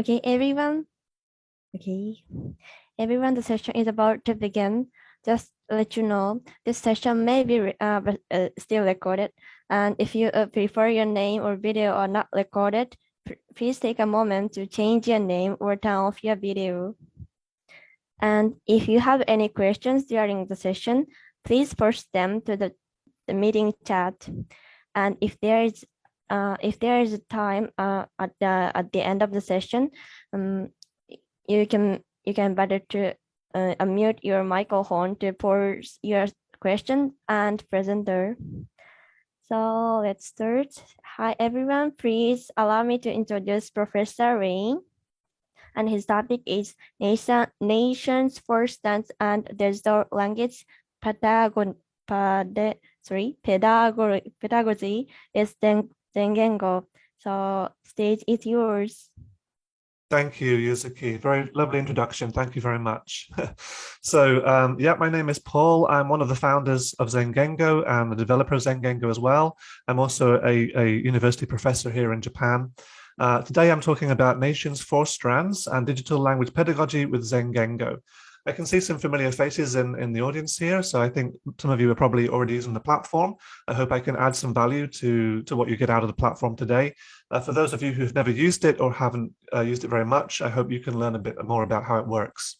Okay, everyone. Okay, everyone, the session is about to begin. Just to let you know, this session may be still recorded. And if you prefer your name or video are not recorded, please take a moment to change your name or turn off your video. And if you have any questions during the session, please post them to the meeting chat. And if there is a time at the end of the session, you can better to unmute your microphone to pose your question and presenter. So let's start. Hi everyone, please allow me to introduce Professor Rain, and his topic is nations for Strands and digital language pedagogy. Pedagogy is ZenGengo. So stage is yours. Thank you, Yuzuki. Very lovely introduction. Thank you very much. So, yeah, my name is Paul. I'm one of the founders of ZenGengo and the developer of ZenGengo as well. I'm also a university professor here in Japan. Today, I'm talking about nations for Strands and digital language pedagogy with ZenGengo. I can see some familiar faces in the audience here, so I think some of you are probably already using the platform. I hope I can add some value to what you get out of the platform today. For those of you who've never used it or haven't used it very much, I hope you can learn a bit more about how it works.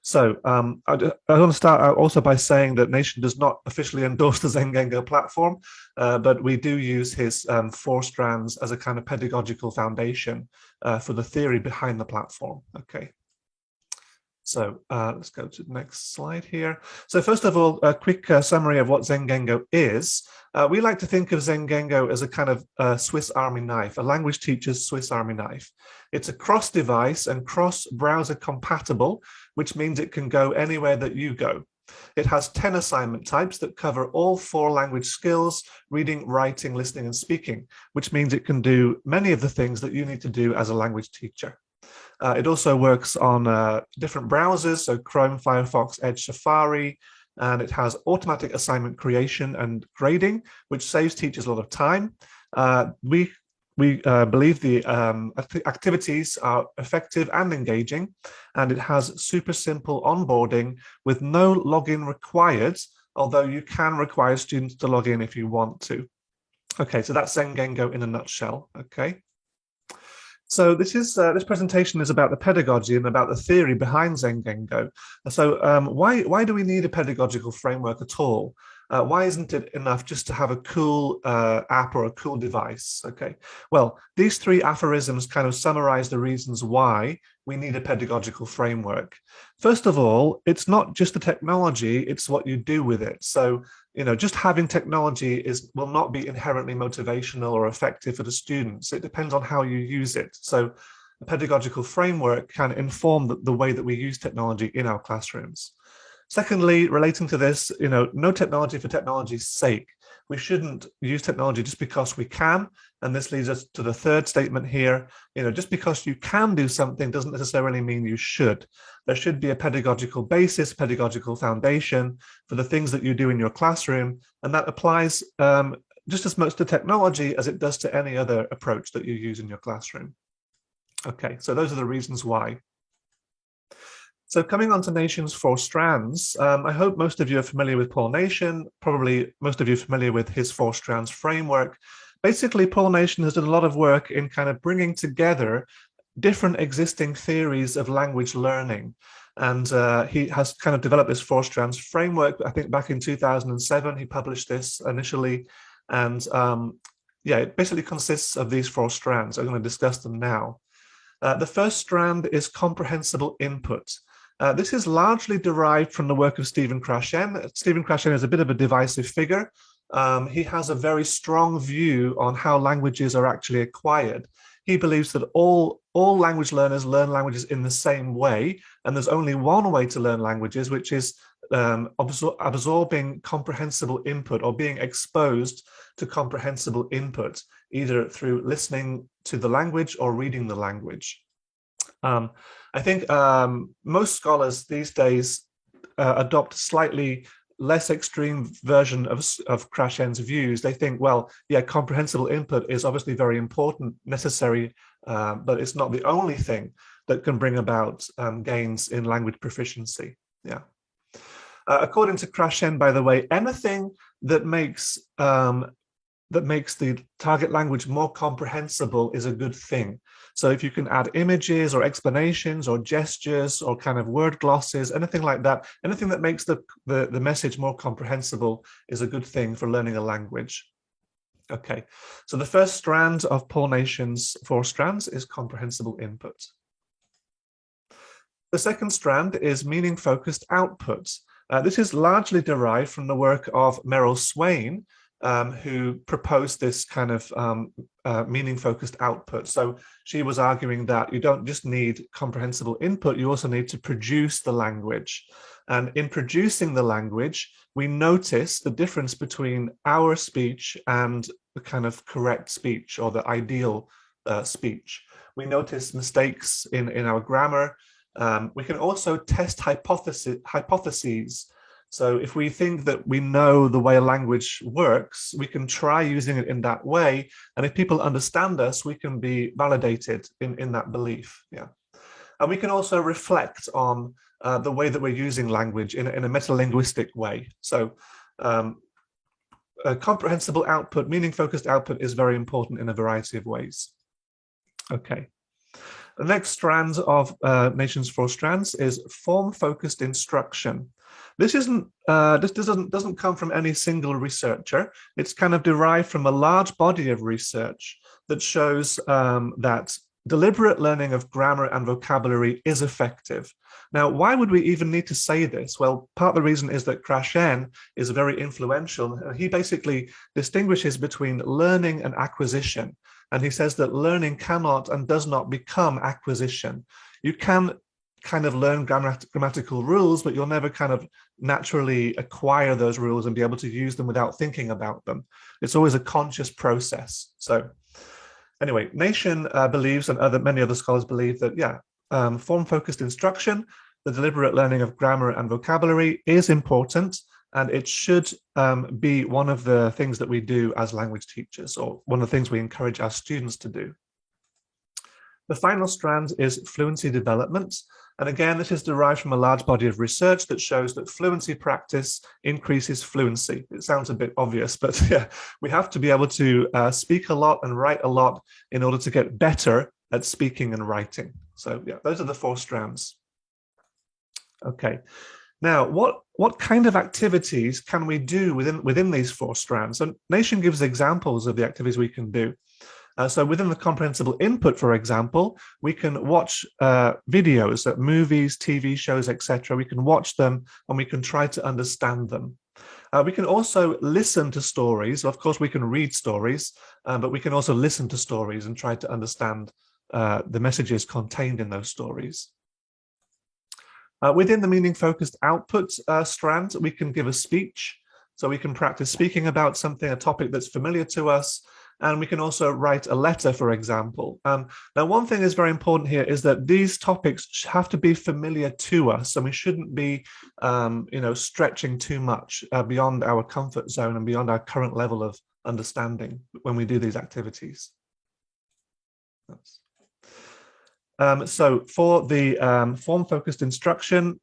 So I want to start out also by saying that Nation does not officially endorse the ZenGengo platform, but we do use his 4 strands as a kind of pedagogical foundation for the theory behind the platform. Okay. So let's go to the next slide here. So first of all, a quick summary of what ZenGengo is. We like to think of ZenGengo as a kind of Swiss Army knife, a language teacher's Swiss Army knife. It's a cross-device and cross-browser compatible, which means it can go anywhere that you go. It has 10 assignment types that cover all 4 language skills: reading, writing, listening, and speaking, which means it can do many of the things that you need to do as a language teacher. It also works on different browsers, so Chrome, Firefox, Edge, Safari, and it has automatic assignment creation and grading, which saves teachers a lot of time. We believe the activities are effective and engaging, and it has super simple onboarding with no login required, although you can require students to log in if you want to. Okay, so that's ZenGengo in a nutshell. Okay. So this presentation is about the pedagogy and about the theory behind ZenGengo. So why do we need a pedagogical framework at all? Why isn't it enough just to have a cool app or a cool device? Okay, well, these 3 aphorisms kind of summarize the reasons why we need a pedagogical framework. First of all, it's not just the technology, it's what you do with it. So, you know, just having technology will not be inherently motivational or effective for the students. It depends on how you use it. So a pedagogical framework can inform the way that we use technology in our classrooms. Secondly, relating to this, you know, no technology for technology's sake. We shouldn't use technology just because we can. And this leads us to the 3rd statement here. You know, just because you can do something doesn't necessarily mean you should. There should be a pedagogical basis, pedagogical foundation for the things that you do in your classroom. And that applies just as much to technology as it does to any other approach that you use in your classroom. Okay, so those are the reasons why. So coming on to Nations for Strands, I hope most of you are familiar with Paul Nation. Probably most of you are familiar with his 4 strands framework. Basically, Paul Nation has done a lot of work in kind of bringing together different existing theories of language learning. And he has kind of developed this 4 strands framework. I think back in 2007, he published this initially. And yeah, it basically consists of these 4 strands. I'm going to discuss them now. The first strand is comprehensible input. This is largely derived from the work of Stephen Krashen. Stephen Krashen is a bit of a divisive figure. He has a very strong view on how languages are actually acquired. He believes that all language learners learn languages in the same way, and there's only one way to learn languages, which is absorbing comprehensible input or being exposed to comprehensible input, either through listening to the language or reading the language. I think most scholars these days adopt a slightly less extreme version of Krashen's views. They think, well, yeah, comprehensible input is obviously very important, necessary but it's not the only thing that can bring about gains in language proficiency. Yeah. According to Krashen, by the way, anything that makes the target language more comprehensible is a good thing. So if you can add images or explanations or gestures or kind of word glosses, anything like that, anything that makes the message more comprehensible is a good thing for learning a language. Okay, so the first strand of Paul Nation's 4 strands is comprehensible input. The second strand is meaning-focused output. This is largely derived from the work of Meryl Swain, who proposed this kind of meaning-focused output. So she was arguing that you don't just need comprehensible input, you also need to produce the language. And in producing the language, we notice the difference between our speech and the kind of correct speech or the ideal speech. We notice mistakes in our grammar. We can also test hypotheses. So if we think that we know the way a language works, we can try using it in that way. And if people understand us, we can be validated in that belief. Yeah. And we can also reflect on the way that we're using language in a metalinguistic way. So a comprehensible output, meaning-focused output is very important in a variety of ways. Okay. The next strand of Nation's 4 strands is form-focused instruction. This doesn't come from any single researcher. It's kind of derived from a large body of research that shows that deliberate learning of grammar and vocabulary is effective. Now, why would we even need to say this? Well, part of the reason is that Krashen is very influential. He basically distinguishes between learning and acquisition. And he says that learning cannot and does not become acquisition. You can kind of learn grammatical rules, but you'll never kind of naturally acquire those rules and be able to use them without thinking about them. It's always a conscious process. So anyway, Nation believes, and many other scholars believe, that, yeah, form-focused instruction, the deliberate learning of grammar and vocabulary is important, and it should be one of the things that we do as language teachers, or one of the things we encourage our students to do. The final strand is fluency development. And again, this is derived from a large body of research that shows that fluency practice increases fluency. It sounds a bit obvious, but yeah, we have to be able to speak a lot and write a lot in order to get better at speaking and writing. So yeah, those are the 4 strands. Okay. Now, what kind of activities can we do within these 4 strands? And Nation gives examples of the activities we can do. So within the comprehensible input, for example, we can watch videos, movies, TV shows, etc. We can watch them and we can try to understand them. We can also listen to stories. Of course, we can read stories, but we can also listen to stories and try to understand the messages contained in those stories. Within the meaning-focused output strand, we can give a speech. So we can practice speaking about something, a topic that's familiar to us. And we can also write a letter, for example. Now, one thing is very important here is that these topics have to be familiar to us, and we shouldn't be, stretching too much beyond our comfort zone and beyond our current level of understanding when we do these activities. So for the form-focused instruction,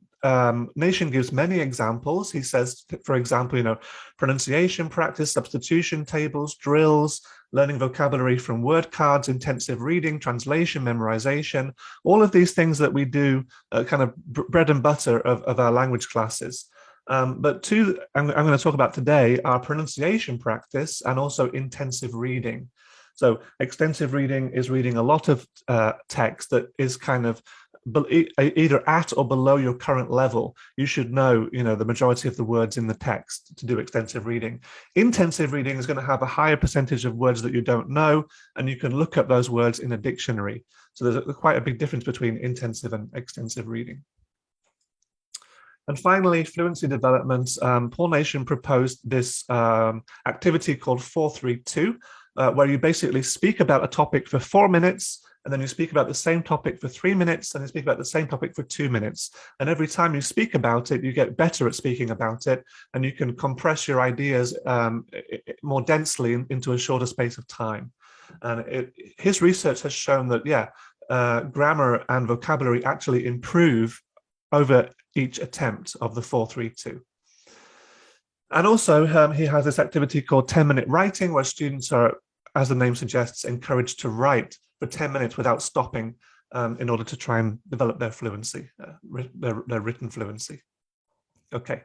Nation gives many examples. He says, for example, pronunciation practice, substitution tables, drills, learning vocabulary from word cards, intensive reading, translation, memorization, all of these things that we do kind of bread and butter of our language classes. But 2 I'm going to talk about today are pronunciation practice and also intensive reading. So extensive reading is reading a lot of text that is kind of either at or below your current level. You should know, the majority of the words in the text to do extensive reading. Intensive reading is going to have a higher percentage of words that you don't know, and you can look up those words in a dictionary. So there's quite a big difference between intensive and extensive reading. And finally, fluency development. Paul Nation proposed this activity called 4-3-2, where you basically speak about a topic for 4 minutes, and then you speak about the same topic for 3 minutes, and you speak about the same topic for 2 minutes. And every time you speak about it, you get better at speaking about it, and you can compress your ideas more densely into a shorter space of time. And his research has shown that, yeah, grammar and vocabulary actually improve over each attempt of the 4-3-2. And also he has this activity called 10-minute writing, where students are, as the name suggests, encouraged to write for 10 minutes without stopping in order to try and develop their fluency, their written fluency. Okay.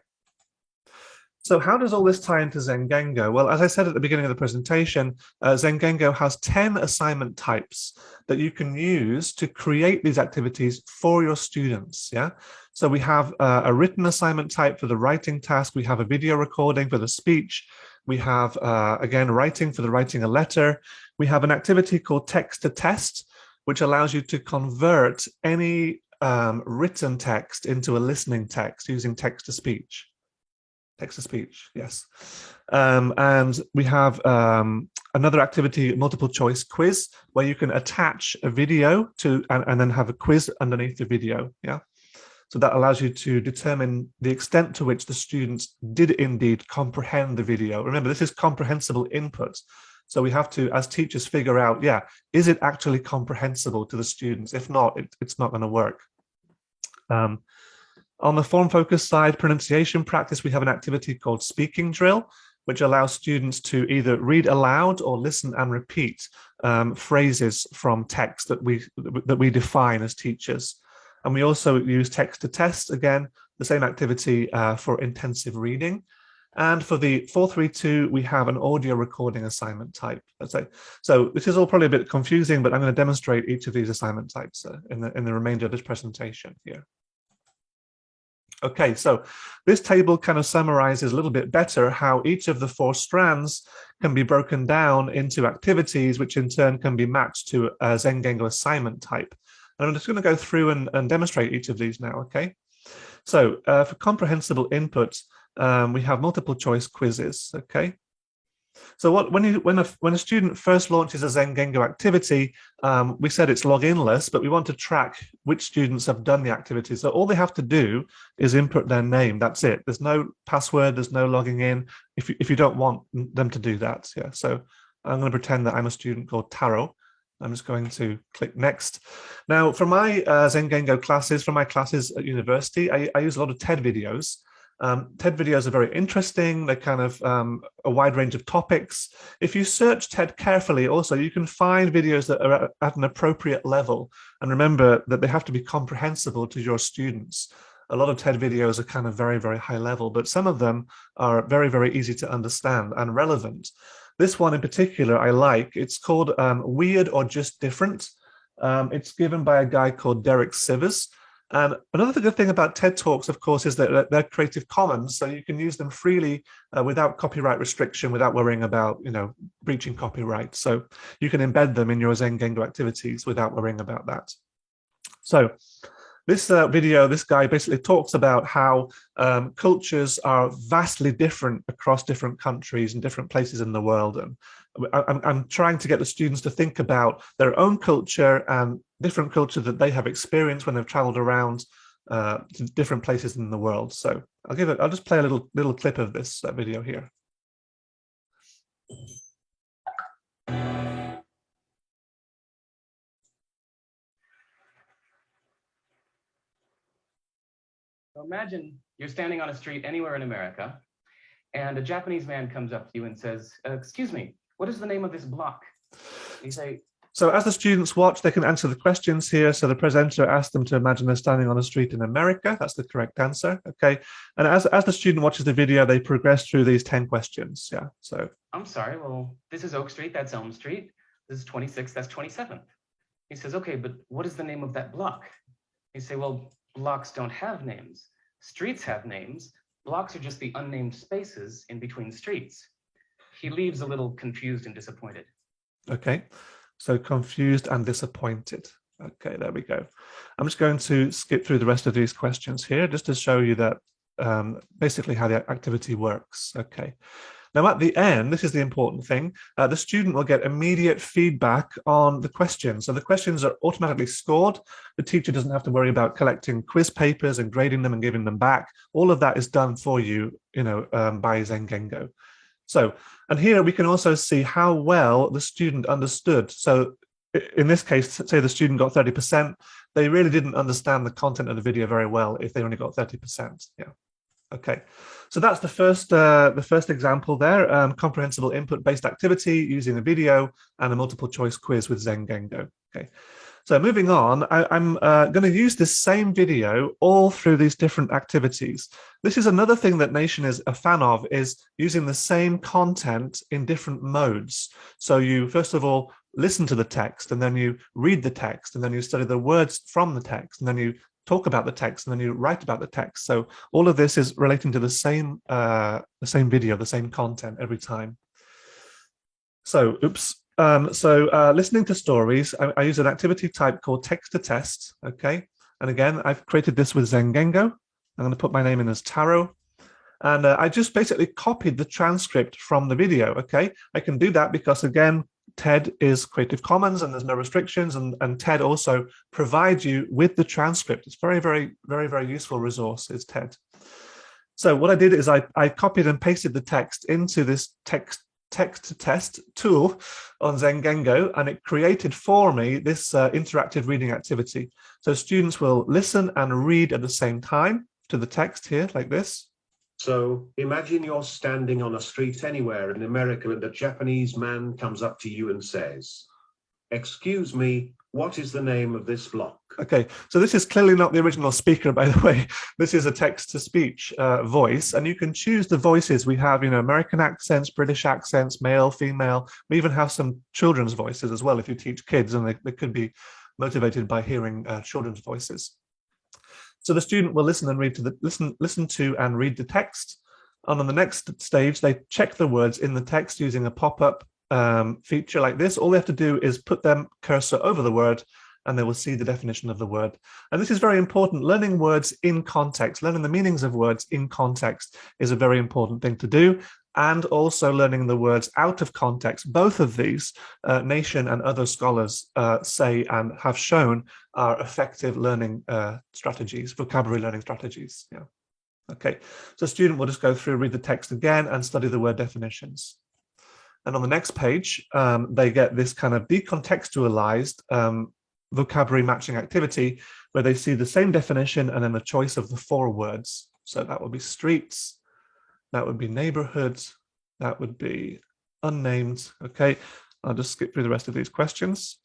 So how does all this tie into ZenGengo? Well, as I said at the beginning of the presentation, ZenGengo has 10 assignment types that you can use to create these activities for your students. Yeah. So we have a written assignment type for the writing task. We have a video recording for the speech. We have, again, writing for the writing a letter. We have an activity called text to test, which allows you to convert any written text into a listening text using text to speech. Text to speech, yes. And we have another activity, multiple choice quiz, where you can attach a video to and then have a quiz underneath the video. Yeah. So that allows you to determine the extent to which the students did indeed comprehend the video. Remember, this is comprehensible input. So we have to, as teachers, figure out, yeah, is it actually comprehensible to the students? If not, it's not going to work. On the form focus side, pronunciation practice, we have an activity called speaking drill, which allows students to either read aloud or listen and repeat phrases from text that we define as teachers. And we also use text to test, again, the same activity for intensive reading. And for the 4-3-2, we have an audio recording assignment type. So this is all probably a bit confusing, but I'm going to demonstrate each of these assignment types in the remainder of this presentation here. Okay, so this table kind of summarizes a little bit better how each of the 4 strands can be broken down into activities, which in turn can be matched to a ZenGengo assignment type. And I'm just going to go through and demonstrate each of these now, okay? So for comprehensible input, we have multiple choice quizzes, okay? So when a student first launches a ZenGengo activity, we said it's login-less, but we want to track which students have done the activity. So all they have to do is input their name. That's it. There's no password. There's no logging in. If you don't want them to do that, yeah. So I'm going to pretend that I'm a student called Taro. I'm just going to click next. Now, for my ZenGengo classes, for my classes at university, I use a lot of TED videos. TED videos are very interesting. They're kind of a wide range of topics. If you search TED carefully, also, you can find videos that are at an appropriate level. And remember that they have to be comprehensible to your students. A lot of TED videos are kind of very, very high level, but some of them are very, very easy to understand and relevant. This one in particular, I like. It's called Weird or Just Different. It's given by a guy called Derek Sivers. And another good thing about TED Talks, of course, is that they're Creative Commons, so you can use them freely without copyright restriction, without worrying about, breaching copyright. So you can embed them in your ZenGengo activities without worrying about that. So this video, this guy basically talks about how cultures are vastly different across different countries and different places in the world. And I'm trying to get the students to think about their own culture and different culture that they have experienced when they've traveled around to different places in the world. So I'll just play a little clip of this video here. So imagine you're standing on a street anywhere in America, and a Japanese man comes up to you and says, "Excuse me, what is the name of this block?" You say, so as the students watch, they can answer the questions here. So the presenter asked them to imagine they're standing on a street in America. That's the correct answer. Okay. And as the student watches the video, they progress through these 10 questions. Yeah. So I'm sorry, well, this is Oak Street, that's Elm Street. This is 26th, that's 27th. He says, okay, but what is the name of that block? You say, well, blocks don't have names. Streets have names. Blocks are just the unnamed spaces in between streets. He leaves a little confused and disappointed. Okay. So confused and disappointed. Okay, there we go. I'm just going to skip through the rest of these questions here just to show you that basically how the activity works. Okay. Now at the end, this is the important thing, the student will get immediate feedback on the questions. So the questions are automatically scored. The teacher doesn't have to worry about collecting quiz papers and grading them and giving them back. All of that is done for you, by ZenGengo. So, and here we can also see how well the student understood. So in this case, say the student got 30%, they really didn't understand the content of the video very well if they only got 30%. Yeah. Okay, so that's the first example there, comprehensible input-based activity using a video and a multiple choice quiz with ZenGengo. Okay, so moving on, I'm going to use this same video all through these different activities. This is another thing that Nation is a fan of, is using the same content in different modes. So you, first of all, listen to the text, and then you read the text, and then you study the words from the text, and then you talk about the text, and then you write about the text. So all of this is relating to the same video, the same content every time. So, listening to stories, I use an activity type called text to test. Okay, and again, I've created this with ZenGengo. I'm going to put my name in as Taro, and I just basically copied the transcript from the video. Okay, I can do that because, again, TED is Creative Commons and there's no restrictions, and TED also provides you with the transcript. It's very useful resource, is TED. So what I did is I copied and pasted the text into this text to test tool on ZenGengo, and it created for me this interactive reading activity. So students will listen and read at the same time to the text here, like this. So imagine you're standing on a street anywhere in America and a Japanese man comes up to you and says, "Excuse me, what is the name of this block?" Okay, so this is clearly not the original speaker, by the way. This is a text-to-speech voice, and you can choose the voices. We have, American accents, British accents, male, female. We even have some children's voices as well if you teach kids, and they could be motivated by hearing children's voices. So the student will listen and read to listen to and read the text. And on the next stage, they check the words in the text using a pop-up feature like this. All they have to do is put their cursor over the word, and they will see the definition of the word. And this is very important. Learning words in context, learning the meanings of words in context is a very important thing to do. And also learning the words out of context. Both of these, Nation and other scholars say and have shown, are effective learning strategies, vocabulary learning strategies. Yeah. Okay, so a student will just go through, read the text again, and study the word definitions. And on the next page, they get this kind of decontextualized vocabulary matching activity where they see the same definition and then the choice of the 4 words. So that would be streets, that would be neighborhoods, that would be unnamed. Okay, I'll just skip through the rest of these questions.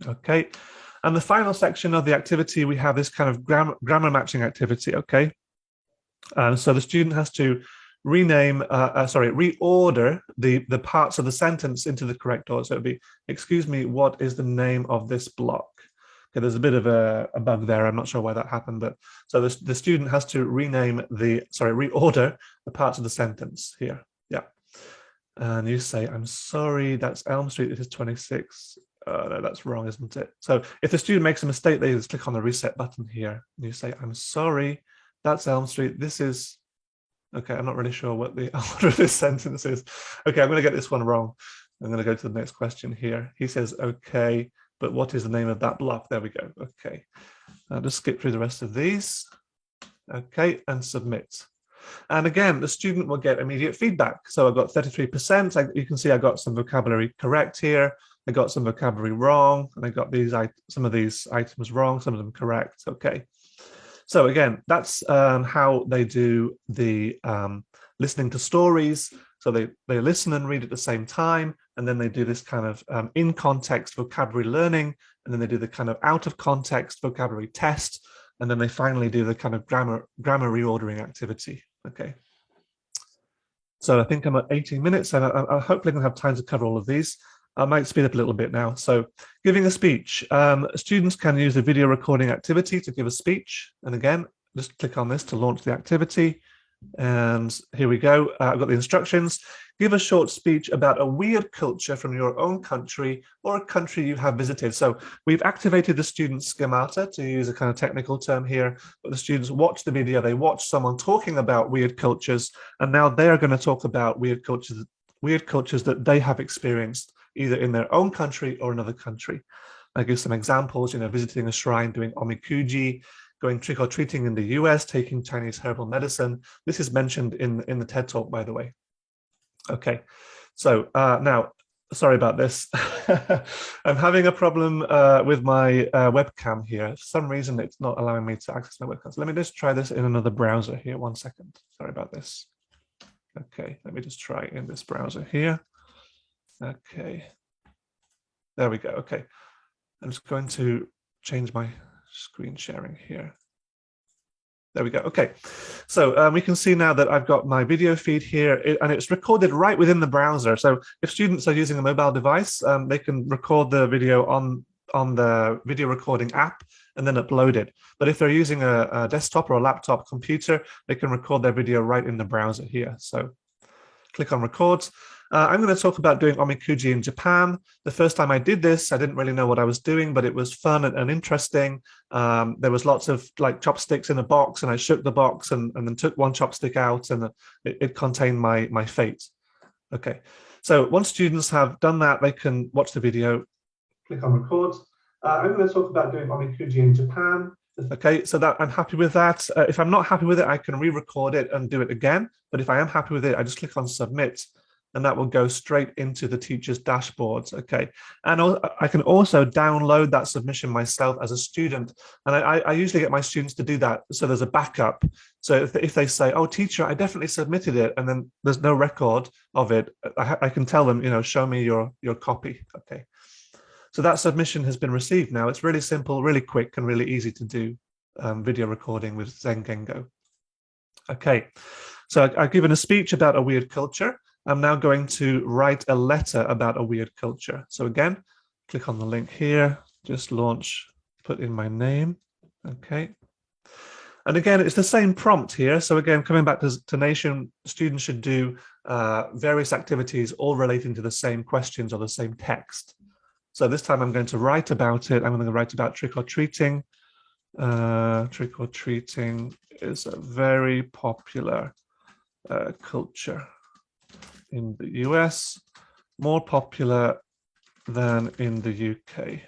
Okay, and the final section of the activity, we have this kind of grammar matching activity. Okay, so the student has to reorder the parts of the sentence into the correct order. So it would be, "Excuse me, what is the name of this block?" Okay, there's a bit of a bug there. I'm not sure why that happened, but so the student has to reorder the parts of the sentence here. Yeah, and you say, "I'm sorry, that's Elm Street. This is 26." No, that's wrong, isn't it? So if the student makes a mistake, they just click on the reset button here. And you say, "I'm sorry, that's Elm Street. This is." Okay, I'm not really sure what the order of this sentence is. Okay, I'm going to get this one wrong. I'm going to go to the next question here. He says, "Okay, but what is the name of that block?" There we go. Okay, I'll just skip through the rest of these. Okay, and submit. And again, the student will get immediate feedback. So I've got 33%. You can see I got some vocabulary correct here. I got some vocabulary wrong, and I got some of these items wrong, some of them correct. Okay. So again, that's how they do the listening to stories. So they listen and read at the same time, and then they do this kind of in context vocabulary learning, and then they do the kind of out of context vocabulary test, and then they finally do the kind of grammar reordering activity. Okay. So I think I'm at 18 minutes, and I'm hopefully going to have time to cover all of these. I might speed up a little bit now. So giving a speech. Students can use the video recording activity to give a speech. And again, just click on this to launch the activity. And here we go. I've got the instructions. Give a short speech about a weird culture from your own country or a country you have visited. So we've activated the student schemata, to use a kind of technical term here, but the students watch the video, they watch someone talking about weird cultures, and now they're going to talk about weird cultures that they have experienced either in their own country or another country. I give some examples, visiting a shrine, doing omikuji, going trick-or-treating in the US, taking Chinese herbal medicine. This is mentioned in the TED Talk, by the way. Okay, so now, sorry about this. I'm having a problem with my webcam here. For some reason, it's not allowing me to access my webcam. So let me just try this in another browser here. 1 second. Sorry about this. Okay, let me just try in this browser here. Okay, there we go. Okay, I'm just going to change my screen sharing here. There we go. Okay, so we can see now that I've got my video feed here, and it's recorded right within the browser. So if students are using a mobile device, they can record the video on the video recording app and then upload it. But if they're using a desktop or a laptop computer, they can record their video right in the browser here. So click on record. I'm going to talk about doing omikuji in Japan. The first time I did this, I didn't really know what I was doing, but it was fun and interesting. There was lots of like chopsticks in a box, and I shook the box and then took one chopstick out, and it contained my fate. Okay, so once students have done that, they can watch the video. Click on record. I'm going to talk about doing omikuji in Japan. Okay, so that I'm happy with that. If I'm not happy with it, I can re-record it and do it again. But if I am happy with it, I just click on submit, and that will go straight into the teacher's dashboards. Okay, and I can also download that submission myself as a student, and I usually get my students to do that, so there's a backup. So if they say, "Oh, teacher, I definitely submitted it," and then there's no record of it, I can tell them, you know, show me your copy. Okay. So that submission has been received now. It's really simple, really quick, and really easy to do video recording with ZenGengo. Okay, so I've given a speech about a weird culture. I'm now going to write a letter about a weird culture. So again, click on the link here, just launch, put in my name. Okay. And again, it's the same prompt here. So again, coming back to Nation, students should do various activities all relating to the same questions or the same text. So this time I'm going to write about it. I'm going to write about trick-or-treating. Trick-or-treating is a very popular culture in the US, more popular than in the UK.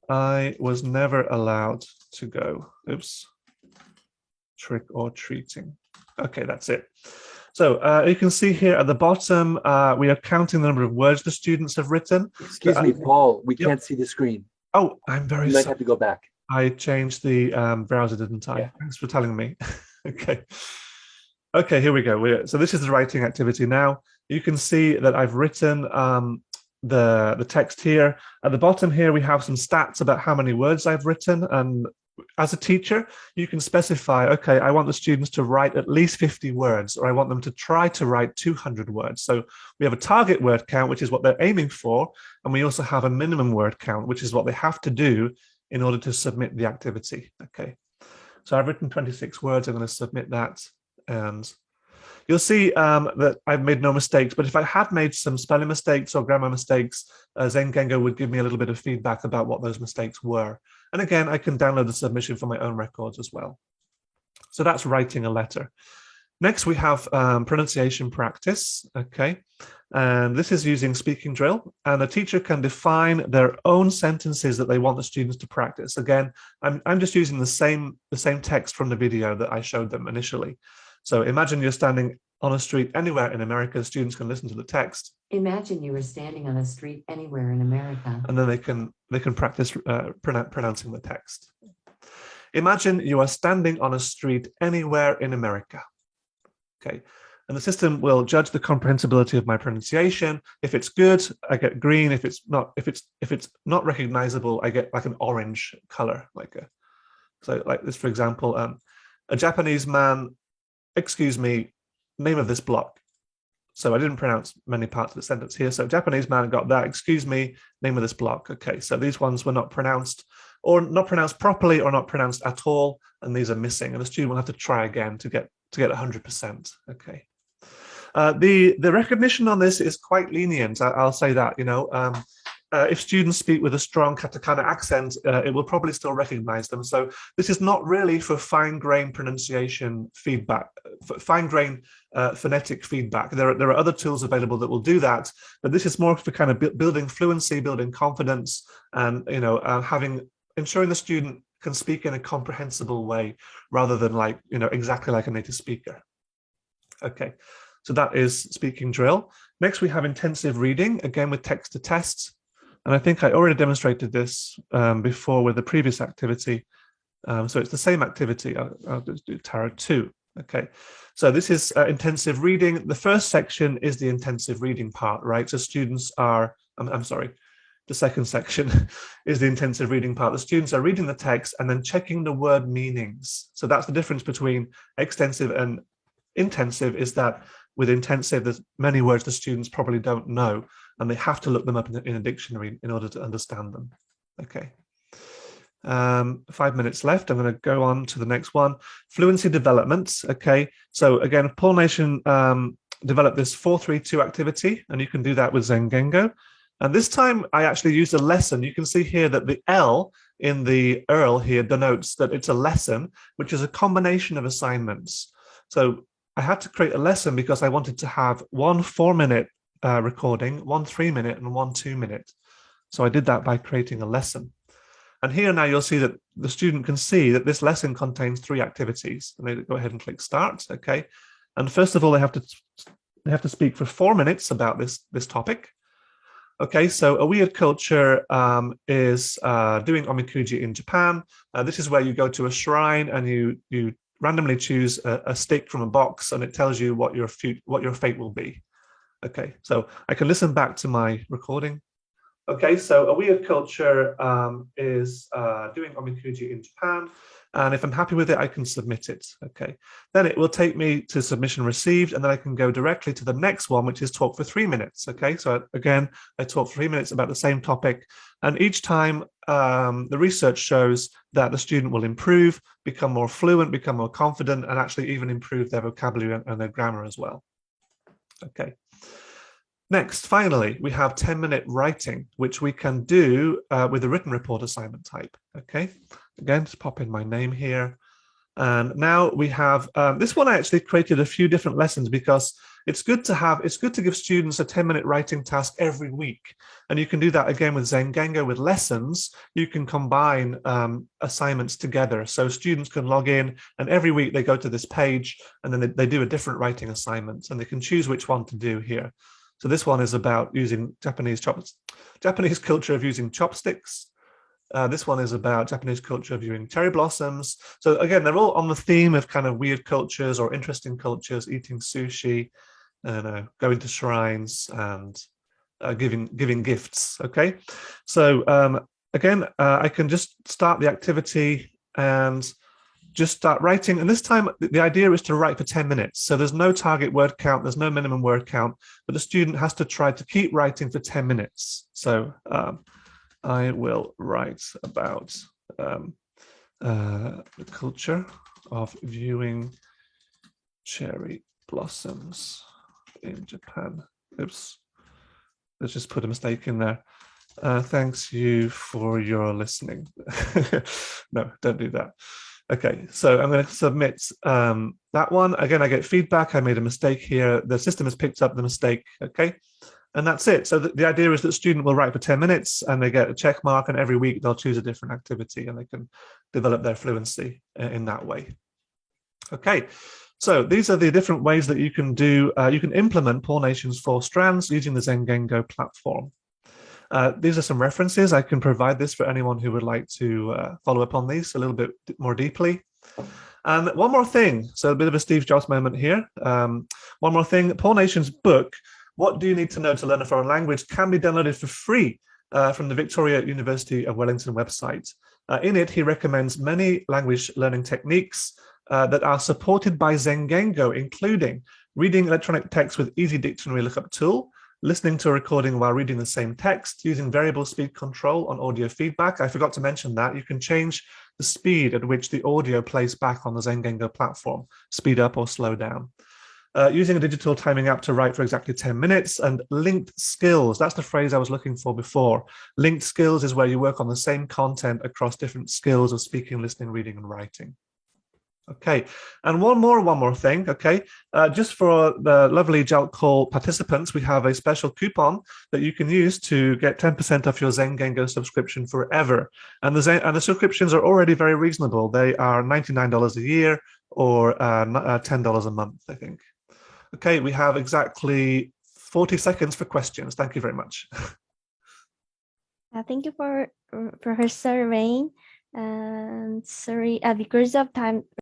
I was never allowed to go, trick-or-treating. Okay, that's it. So you can see here at the bottom, we are counting the number of words the students have written. Excuse me, Paul, we can't see the screen. Oh, I'm very sorry. You might have to go back. I changed the browser, didn't I? Yeah. Thanks for telling me. Okay. Okay, here we go. So this is the writing activity now. You can see that I've written the text here. At the bottom here, we have some stats about how many words I've written. And as a teacher, you can specify, okay, I want the students to write at least 50 words, or I want them to try to write 200 words. So we have a target word count, which is what they're aiming for. And we also have a minimum word count, which is what they have to do in order to submit the activity. Okay, so I've written 26 words. I'm going to submit that. And you'll see that I've made no mistakes, but if I had made some spelling mistakes or grammar mistakes, ZenGengo would give me a little bit of feedback about what those mistakes were. And again, I can download the submission from my own records as well. So that's writing a letter. Next, we have pronunciation practice, okay? And this is using speaking drill, and a teacher can define their own sentences that they want the students to practice. Again, I'm just using the same text from the video that I showed them initially. So imagine you're standing on a street anywhere in America. Students can listen to the text. Imagine you were standing on a street anywhere in America. And then they can practice pronouncing the text. Imagine you are standing on a street anywhere in America. Okay, and the system will judge the comprehensibility of my pronunciation. If it's good, I get green. If it's not recognizable, I get like an orange color, like this, for example, a Japanese man. Excuse me, name of this block. So I didn't pronounce many parts of the sentence here. So Japanese man got that. Excuse me, name of this block. Okay, so these ones were not pronounced, or not pronounced properly, or not pronounced at all, and these are missing. And the student will have to try again to get 100%. Okay. The recognition on this is quite lenient. I'll say that. You know, if students speak with a strong katakana accent, it will probably still recognize them. So this is not really for fine-grained pronunciation feedback, fine-grained phonetic feedback. There are other tools available that will do that, but this is more for kind of building fluency, building confidence, and ensuring the student can speak in a comprehensible way rather than exactly like a native speaker. Okay. So that is speaking drill. Next, we have intensive reading, again with text to test. And I think I already demonstrated this before with the previous activity. So it's the same activity. I'll just do Tarot 2. Okay, so this is intensive reading. The first section is the intensive reading part, right? So students are, I'm sorry, the second section is the intensive reading part. The students are reading the text and then checking the word meanings. So that's the difference between extensive and intensive, is that with intensive, there's many words the students probably don't know, and they have to look them up in a dictionary in order to understand them. Okay. 5 minutes left. I'm going to go on to the next one. Fluency development. Okay. So again, Paul Nation developed this 432 activity, and you can do that with ZenGengo. And this time I actually used a lesson. You can see here that the L in the URL here denotes that it's a lesson, which is a combination of assignments. So I had to create a lesson because I wanted to have one 4-minute recording, one 3-minute, and one 2-minute. So I did that by creating a lesson. And here now you'll see that the student can see that this lesson contains 3 activities. And they go ahead and click start. Okay. And first of all, they have to speak for 4 minutes about this topic. Okay, so a weird culture is doing omikuji in Japan. This is where you go to a shrine and you randomly choose a stick from a box, and it tells you what your fate will be. Okay, so I can listen back to my recording. Okay, so a weird culture is doing omikuji in Japan. And if I'm happy with it, I can submit it. Okay, then it will take me to submission received, and then I can go directly to the next one, which is talk for 3 minutes. Okay, so again, I talk for 3 minutes about the same topic. And each time the research shows that the student will improve, become more fluent, become more confident, and actually even improve their vocabulary and their grammar as well. Okay. Next, finally, we have 10-minute writing, which we can do with a written report assignment type. Okay, again, just pop in my name here. And now we have, this one I actually created a few different lessons because it's good to give students a 10-minute writing task every week. And you can do that again with ZenGengo with lessons. You can combine assignments together. So students can log in and every week they go to this page and then they do a different writing assignment and they can choose which one to do here. So this one is about using Japanese culture of using chopsticks. This one is about Japanese culture of using cherry blossoms. So again, they're all on the theme of kind of weird cultures or interesting cultures, eating sushi, and going to shrines and giving gifts. Okay, so again, I can just start the activity and just start writing. And this time, the idea is to write for 10 minutes. So there's no target word count, there's no minimum word count, but the student has to try to keep writing for 10 minutes. So I will write about the culture of viewing cherry blossoms in Japan. Oops, let's just put a mistake in there. Thanks you for your listening. No, don't do that. Okay, so I'm going to submit that one. Again, I get feedback. I made a mistake here. The system has picked up the mistake. Okay, and that's it. So the idea is that the student will write for 10 minutes and they get a check mark, and every week they'll choose a different activity and they can develop their fluency in that way. Okay, so these are the different ways that you can do, you can implement Paul Nation's 4 strands using the ZenGengo platform. These are some references. I can provide this for anyone who would like to follow up on these a little bit more deeply. And one more thing, so a bit of a Steve Jobs moment here. One more thing, Paul Nation's book, What Do You Need to Know to Learn a Foreign Language, can be downloaded for free from the Victoria University of Wellington website. In it, he recommends many language learning techniques that are supported by ZenGengo, including reading electronic text with easy dictionary lookup tool, listening to a recording while reading the same text, using variable speed control on audio feedback. I forgot to mention that. You can change the speed at which the audio plays back on the ZenGengo platform, speed up or slow down. Using a digital timing app to write for exactly 10 minutes, and linked skills. That's the phrase I was looking for before. Linked skills is where you work on the same content across different skills of speaking, listening, reading, and writing. Okay, and one more thing, okay, just for the lovely Jalk Call participants, we have a special coupon that you can use to get 10% off your ZenGengo subscription forever. And the subscriptions are already very reasonable. They are $99 a year or $10 a month, I think. Okay, we have exactly 40 seconds for questions. Thank you very much. Thank you for her surveying. And sorry, because of time